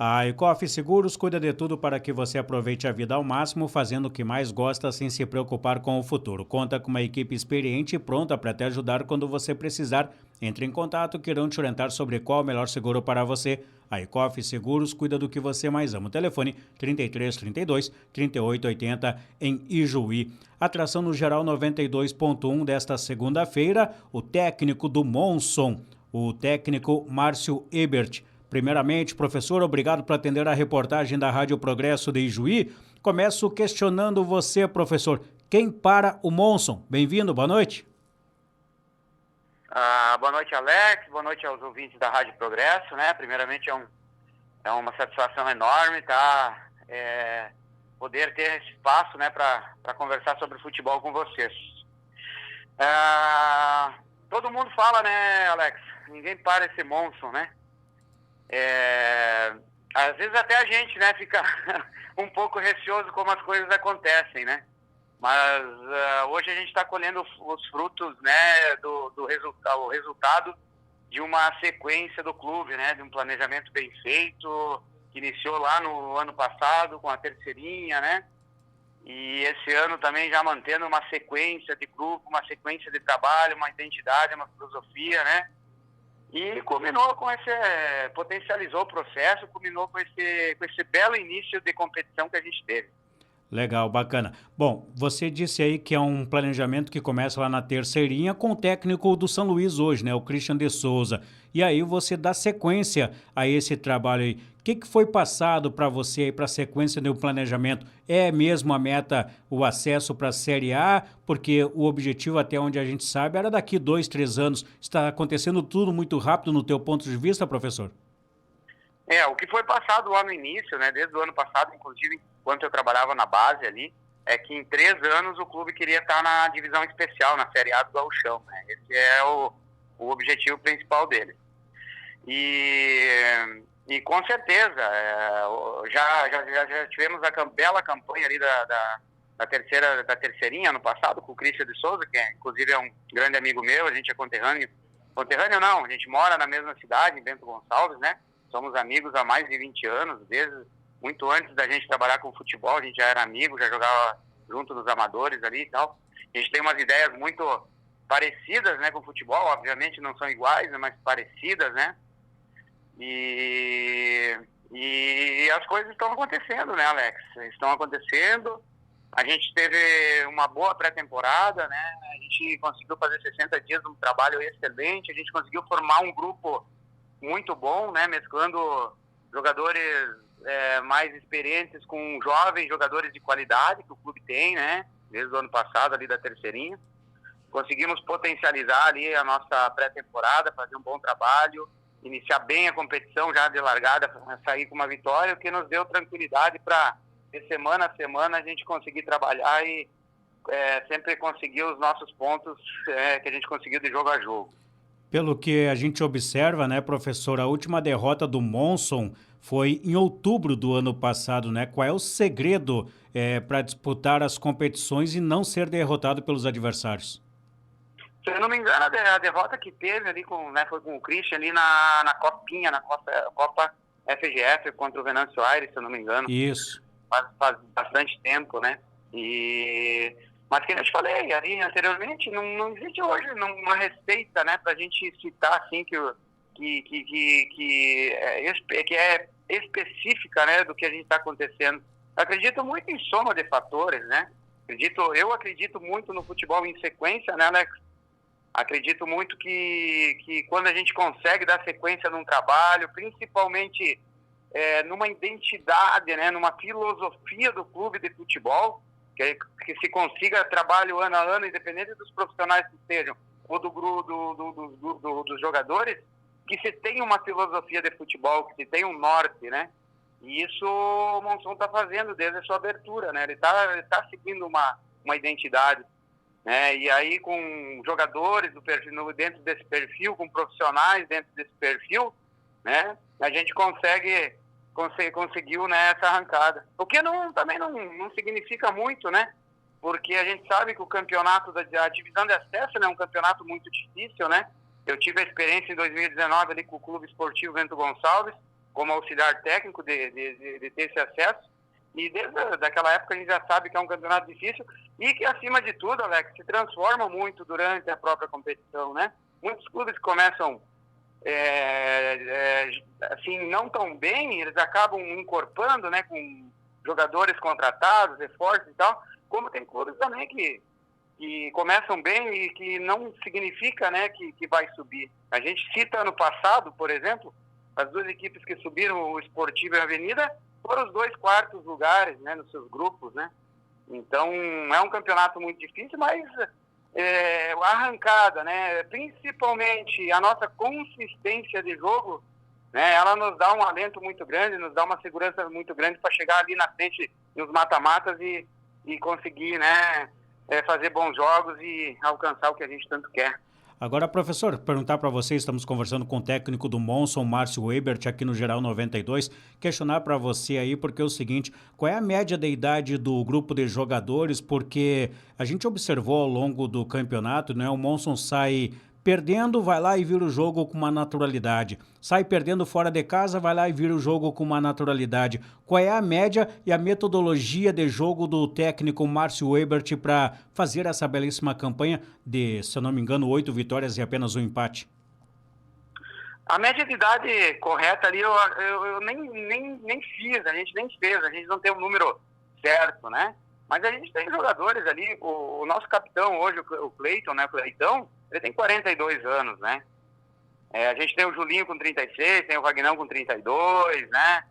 A Ecoff Seguros cuida de tudo para que você aproveite a vida ao máximo, fazendo o que mais gosta sem se preocupar com o futuro. Conta com uma equipe experiente e pronta para te ajudar quando você precisar. Entre em contato que irão te orientar sobre qual o melhor seguro para você. A Ecoff Seguros cuida do que você mais ama. O telefone 3332 3880 em Ijuí. Atração no Geral 92.1 desta segunda-feira, o técnico do Monson, o técnico Márcio Ebert. Primeiramente, professor, obrigado por atender a reportagem da Rádio Progresso de Ijuí. Começo questionando você, professor. Quem para o Monson? Bem-vindo, boa noite. Boa noite, Alex. Boa noite aos ouvintes da Rádio Progresso, né? Primeiramente, é uma satisfação enorme, tá? Poder ter esse espaço, né, para conversar sobre futebol com vocês. Todo mundo fala, né, Alex? Ninguém para esse Monson, né? Às vezes até a gente, né, fica um pouco receoso como as coisas acontecem, né? Mas hoje a gente está colhendo os frutos, né, do resultado de uma sequência do clube, né, de um planejamento bem feito, que iniciou lá no ano passado com a terceirinha, né? E esse ano também já mantendo uma sequência de grupo, uma sequência de trabalho, uma identidade, uma filosofia, né? E culminou com potencializou o processo, culminou com esse belo início de competição que a gente teve. Legal, bacana. Bom, você disse aí que é um planejamento que começa lá na terceirinha com o técnico do São Luís hoje, né, o Christian de Souza. E aí você dá sequência a esse trabalho aí. O que foi passado para você aí para a sequência do planejamento? É mesmo a meta, o acesso para a Série A? Porque o objetivo, até onde a gente sabe, era daqui 2, 3 anos. Está acontecendo tudo muito rápido no teu ponto de vista, professor? O que foi passado lá no início, né, desde o ano passado, inclusive, enquanto eu trabalhava na base ali, é que em 3 anos o clube queria estar na divisão especial, na Série A do Gauchão, né? Esse é o objetivo principal dele. E com certeza, já tivemos a bela campanha ali da terceirinha ano passado, com o Christian de Souza, que inclusive é um grande amigo meu, a gente é conterrâneo não, a gente mora na mesma cidade, em Bento Gonçalves, né? Somos amigos há mais de 20 anos, desde muito antes da gente trabalhar com futebol, a gente já era amigo, já jogava junto dos amadores ali e tal. A gente tem umas ideias muito parecidas, né, com o futebol, obviamente não são iguais, né, mas parecidas, né? E as coisas estão acontecendo, né, Alex? Estão acontecendo. A gente teve uma boa pré-temporada, né? A gente conseguiu fazer 60 dias de um trabalho excelente, a gente conseguiu formar um grupo muito bom, né? Mesclando jogadores mais experientes com jovens jogadores de qualidade que o clube tem, né? Desde o ano passado ali da terceirinha. Conseguimos potencializar ali a nossa pré-temporada, fazer um bom trabalho, iniciar bem a competição já de largada, sair com uma vitória, o que nos deu tranquilidade para de semana a semana a gente conseguir trabalhar e sempre conseguir os nossos pontos que a gente conseguiu de jogo a jogo. Pelo que a gente observa, né, professor, a última derrota do Monson foi em outubro do ano passado, né? Qual é o segredo para disputar as competições e não ser derrotado pelos adversários? Se eu não me engano, a derrota que teve ali foi com o Christian ali na Copinha, na Copa FGF contra o Venâncio Aires, se eu não me engano. Isso. Faz bastante tempo, né? Mas que eu te falei ali anteriormente, não existe hoje uma receita, né, pra gente citar assim que é específica, né, do que a gente está acontecendo. Eu acredito muito em soma de fatores, né? Eu acredito muito no futebol em sequência, né, Alex? Acredito muito que quando a gente consegue dar sequência num trabalho, principalmente numa identidade, né, numa filosofia do clube de futebol, que se consiga trabalho ano a ano, independente dos profissionais que estejam, ou dos jogadores, que se tenha uma filosofia de futebol, que se tenha um norte, né? E isso o Monson está fazendo desde a sua abertura, né? Ele tá seguindo uma identidade, né? E aí com jogadores dentro desse perfil, com profissionais dentro desse perfil, né? A gente conseguiu, né, essa arrancada. O que também não significa muito, né? Porque a gente sabe que o campeonato da divisão de acesso, né, é um campeonato muito difícil, né? Eu tive a experiência em 2019 ali com o Clube Esportivo Bento Gonçalves, como auxiliar técnico de ter esse acesso. E desde daquela época a gente já sabe que é um campeonato difícil e que, acima de tudo, Alex, se transforma muito durante a própria competição, né? Muitos clubes começam assim, não tão bem, eles acabam incorporando, né, com jogadores contratados, reforços e tal, como tem clubes também que começam bem e que não significa, né, que vai subir. A gente cita ano passado, por exemplo, as duas equipes que subiram, o Sportivo e a Avenida, foram os 2 quartos lugares, né, nos seus grupos, né? Então, é um campeonato muito difícil, mas a arrancada, né, principalmente a nossa consistência de jogo, né, ela nos dá um alento muito grande, nos dá uma segurança muito grande para chegar ali na frente nos mata-matas e conseguir, né, fazer bons jogos e alcançar o que a gente tanto quer. Agora, professor, perguntar para você, estamos conversando com o técnico do Monson, Márcio Weibert, aqui no Geral 92, questionar para você aí, porque é o seguinte, qual é a média de idade do grupo de jogadores, porque a gente observou ao longo do campeonato, né, o Monson sai perdendo, vai lá e vira o jogo com uma naturalidade. Sai perdendo fora de casa, vai lá e vira o jogo com uma naturalidade. Qual é a média e a metodologia de jogo do técnico Márcio Weibert para fazer essa belíssima campanha de, se eu não me engano, 8 vitórias e apenas um empate? A média de idade correta ali eu nem fiz, a gente nem fez, a gente não tem um número certo, né? Mas a gente tem jogadores ali, o nosso capitão hoje, o Cleiton, né, o Cleitão, ele tem 42 anos, né? A gente tem o Julinho com 36, tem o Vagnão com 32, né?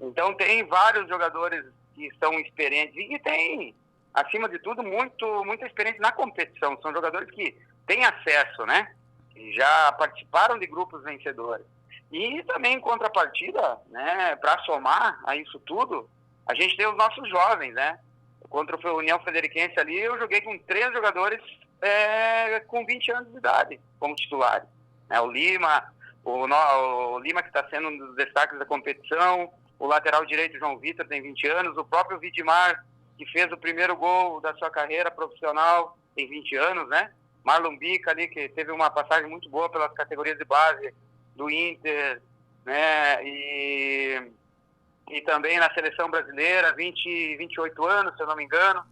Então tem vários jogadores que são experientes e que tem, acima de tudo, muita experiência na competição. São jogadores que têm acesso, né? Que já participaram de grupos vencedores. E também, em contrapartida, né, para somar a isso tudo, a gente tem os nossos jovens, né? Contra o União Frederiquense ali, eu joguei com 3 jogadores com 20 anos de idade, como titulares. O Lima, o Lima que está sendo um dos destaques da competição, o lateral direito João Vitor tem 20 anos, o próprio Vidmar, que fez o primeiro gol da sua carreira profissional, tem 20 anos, né? Marlon Bica ali, que teve uma passagem muito boa pelas categorias de base do Inter, né? E também na seleção brasileira, 28 anos, se eu não me engano.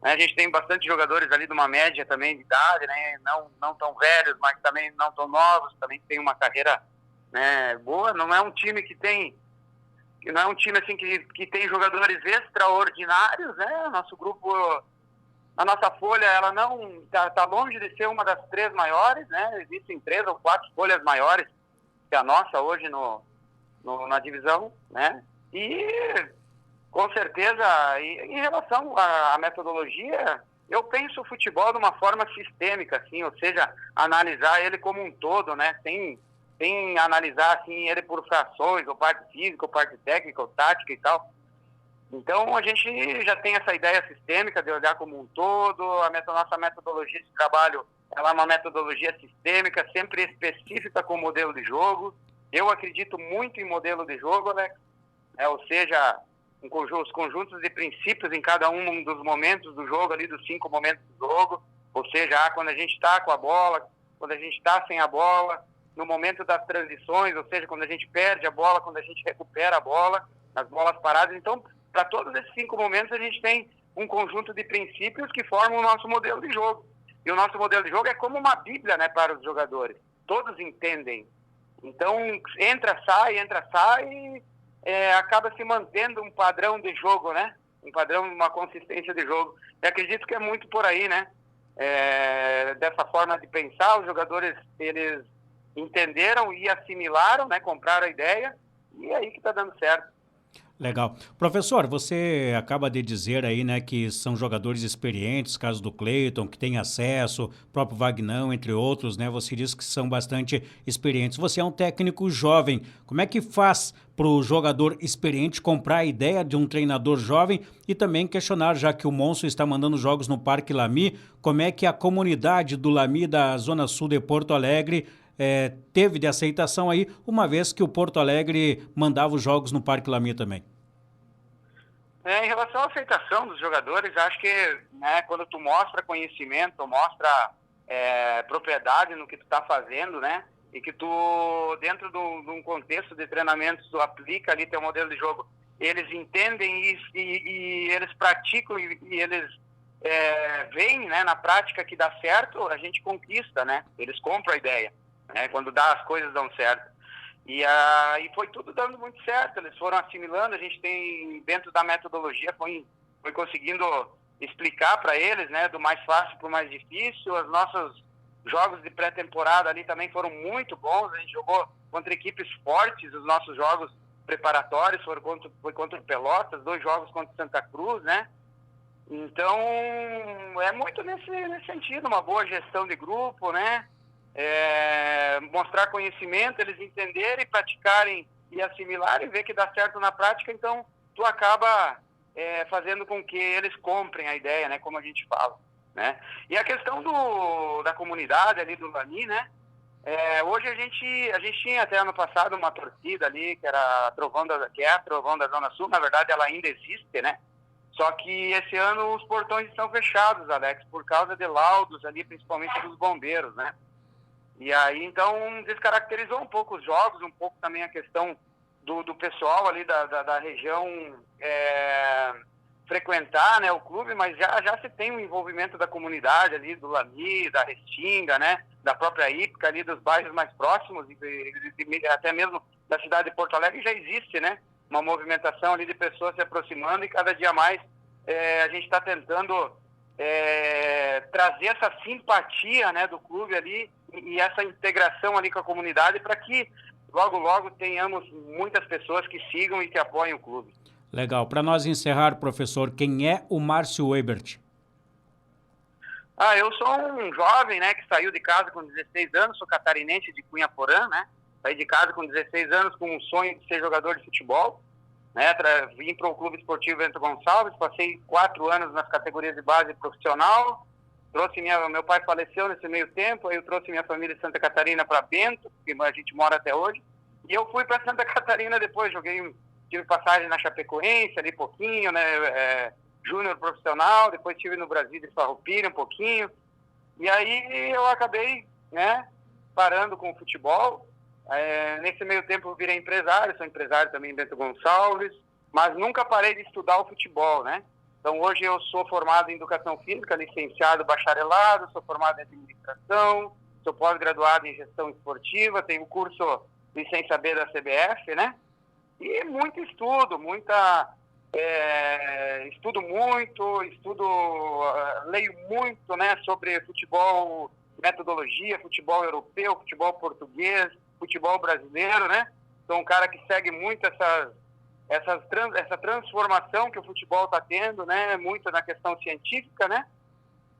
A gente tem bastante jogadores ali de uma média também de idade, né? Não tão velhos, mas também não tão novos, também tem uma carreira, né, boa. Não é um time não é um time assim que tem jogadores extraordinários, né? Nosso grupo, a nossa folha, ela não tá longe de ser uma das 3 maiores, né? Existem 3 ou 4 folhas maiores que a nossa hoje na divisão, né? E com certeza, em relação à metodologia, eu penso o futebol de uma forma sistêmica, assim, ou seja, analisar ele como um todo, né? Sem analisar assim, ele por frações, ou parte física, ou parte técnica, ou tática e tal. Então, a gente já tem essa ideia sistêmica de olhar como um todo. Nossa metodologia de trabalho, ela é uma metodologia sistêmica, sempre específica com o modelo de jogo. Eu acredito muito em modelo de jogo, né? Ou seja, os conjuntos de princípios em cada um dos momentos do jogo, ali dos 5 momentos do jogo, ou seja, quando a gente está com a bola, quando a gente está sem a bola, no momento das transições, ou seja, quando a gente perde a bola, quando a gente recupera a bola, as bolas paradas. Então, para todos esses 5 momentos, a gente tem um conjunto de princípios que formam o nosso modelo de jogo. E o nosso modelo de jogo é como uma bíblia, né, para os jogadores. Todos entendem. Então, entra, sai, acaba se mantendo um padrão de jogo, né? Um padrão, uma consistência de jogo. Eu acredito que é muito por aí, né? Dessa forma de pensar, os jogadores, eles entenderam e assimilaram, né? Compraram a ideia, e é aí que está dando certo. Legal. Professor, você acaba de dizer aí, né, que são jogadores experientes, caso do Cleiton, que tem acesso, próprio Vagnão, entre outros, né? Você diz que são bastante experientes. Você é um técnico jovem. Como é que faz para o jogador experiente comprar a ideia de um treinador jovem e também questionar, já que o Monson está mandando jogos no Parque Lamy, como é que a comunidade do Lamy da Zona Sul de Porto Alegre teve de aceitação aí, uma vez que o Porto Alegre mandava os jogos no Parque Lamy também? Em relação à aceitação dos jogadores, acho que, né, quando tu mostra conhecimento, mostra propriedade no que tu está fazendo, né, e que tu, dentro de um contexto de treinamentos, tu aplica ali teu modelo de jogo, eles entendem e eles praticam e eles veem, né, na prática que dá certo, a gente conquista, né? Eles compram a ideia, né? Quando as coisas dão certo. E foi tudo dando muito certo, eles foram assimilando, a gente tem, dentro da metodologia, foi conseguindo explicar para eles, né, do mais fácil para o mais difícil. Os nossos jogos de pré-temporada ali também foram muito bons, a gente jogou contra equipes fortes, os nossos jogos preparatórios foi contra o Pelotas, 2 jogos contra o Santa Cruz, né? Então, é muito nesse sentido, uma boa gestão de grupo, né? Mostrar conhecimento, eles entenderem, praticarem e assimilarem, ver que dá certo na prática, então tu acaba fazendo com que eles comprem a ideia, né? Como a gente fala, né? E a questão da comunidade ali do Lani, né? Hoje a gente tinha até ano passado uma torcida ali, que era a Trovão da Zona Sul, na verdade ela ainda existe, né? Só que esse ano os portões estão fechados, Alex, por causa de laudos ali, principalmente dos bombeiros, né? E aí, então, descaracterizou um pouco os jogos, um pouco também a questão do pessoal ali da região frequentar, né, o clube, mas já se tem um envolvimento da comunidade ali, do Lami, da Restinga, né, da própria Ípica ali, dos bairros mais próximos, até mesmo da cidade de Porto Alegre já existe, né, uma movimentação ali de pessoas se aproximando e cada dia mais a gente está tentando trazer essa simpatia, né, do clube ali e essa integração ali com a comunidade para que logo tenhamos muitas pessoas que sigam e que apoiem o clube. Legal. Para nós encerrar, professor, quem é o Márcio Ebert? Eu sou um jovem, né, que saiu de casa com 16 anos, sou catarinense de Cunhaporã, né, saí de casa com 16 anos com um sonho de ser jogador de futebol, né, vim para o Clube Esportivo Bento Gonçalves, passei 4 anos nas categorias de base profissional, meu pai faleceu nesse meio tempo, aí eu trouxe minha família de Santa Catarina para Bento, que a gente mora até hoje, e eu fui para Santa Catarina depois, tive passagem na Chapecoense ali pouquinho, né, júnior profissional, depois estive no Brasil de Farroupilha um pouquinho, e aí eu acabei, né, parando com o futebol. Nesse meio tempo eu virei empresário, sou empresário também em Bento Gonçalves, mas nunca parei de estudar o futebol, né? Então hoje eu sou formado em Educação Física, licenciado, bacharelado, sou formado em Administração, sou pós-graduado em Gestão Esportiva, tenho o curso Licença B da CBF, né? E muito estudo, leio muito, né, sobre futebol, metodologia, futebol europeu, futebol português, futebol brasileiro, né? Sou um cara que segue muito essa transformação que o futebol está tendo, né? Muito na questão científica, né?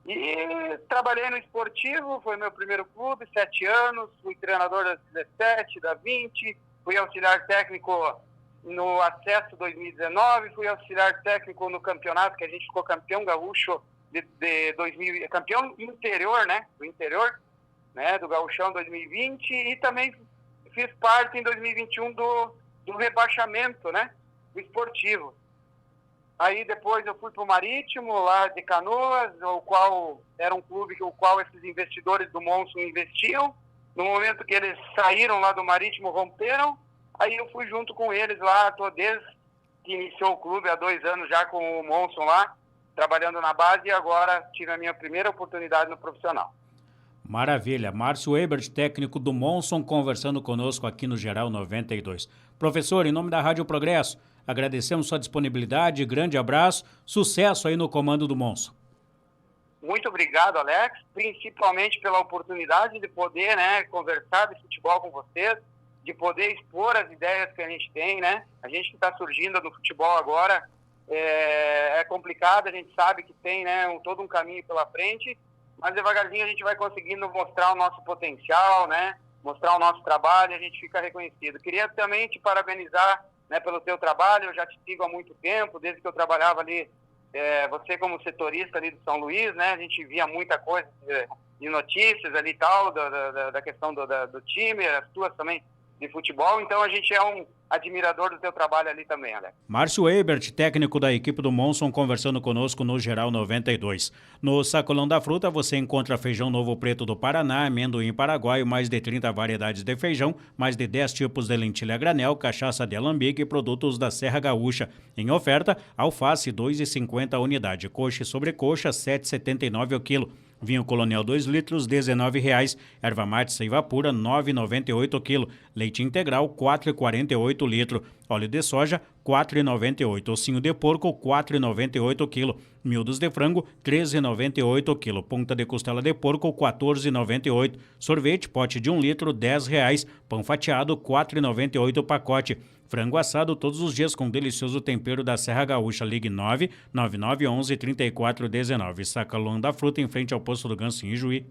E trabalhei no esportivo, foi meu primeiro clube, 7 anos, fui treinador da 17, da 20, fui auxiliar técnico no Acesso 2019, fui auxiliar técnico no campeonato, que a gente ficou campeão gaúcho de 2000, campeão interior, né? Do interior, né? Do Gaúchão 2020, e também fiz parte em 2021 do rebaixamento, né? Do esportivo. Aí depois eu fui para o Marítimo, lá de Canoas, o qual era um clube o qual esses investidores do Monson investiam. No momento que eles saíram lá do Marítimo, romperam. Aí eu fui junto com eles lá, estou desde que iniciou o clube, há 2 anos já com o Monson lá, trabalhando na base, e agora tive a minha primeira oportunidade no profissional. Maravilha. Márcio Ebert, técnico do Monson, conversando conosco aqui no Geral 92. Professor, em nome da Rádio Progresso, agradecemos sua disponibilidade, grande abraço, sucesso aí no comando do Monson. Muito obrigado, Alex, principalmente pela oportunidade de poder, né, conversar de futebol com vocês, de poder expor as ideias que a gente tem, né? A gente que está surgindo no futebol agora é complicado, a gente sabe que tem, né, todo um caminho pela frente, mas devagarzinho a gente vai conseguindo mostrar o nosso potencial, né? Mostrar o nosso trabalho, a gente fica reconhecido. Queria também te parabenizar, né, pelo teu trabalho, eu já te sigo há muito tempo, desde que eu trabalhava ali, você como setorista ali do São Luís, né? A gente via muita coisa de notícias ali e tal, da questão do time, as tuas também de futebol, então a gente é admirador do teu trabalho ali também, Alex. Márcio Ebert, técnico da equipe do Monson, conversando conosco no Geral 92. No Sacolão da Fruta você encontra feijão novo preto do Paraná, amendoim paraguaio, mais de 30 variedades de feijão, mais de 10 tipos de lentilha granel, cachaça de alambique e produtos da Serra Gaúcha. Em oferta, alface 2,50 a unidade, coxa e sobrecoxa 7,79 o quilo. Vinho Colonial 2 litros, R$ 19,00. Erva mate Seiva Pura, R$ 9,98 o quilo. Leite integral, R$ 4,48 o litro. Óleo de soja, R$ 4,98. Ossinho de porco, R$ 4,98 o quilo. Miúdos de frango, R$ 13,98 o quilo. Ponta de costela de porco, R$ 14,98. Sorvete, pote de 1 litro, R$ 10,00. Pão fatiado, R$ 4,98 o pacote. Frango assado todos os dias com delicioso tempero da Serra Gaúcha. Ligue 99911 3419. Sacolão da Fruta, em frente ao posto do Ganso em Ijuí.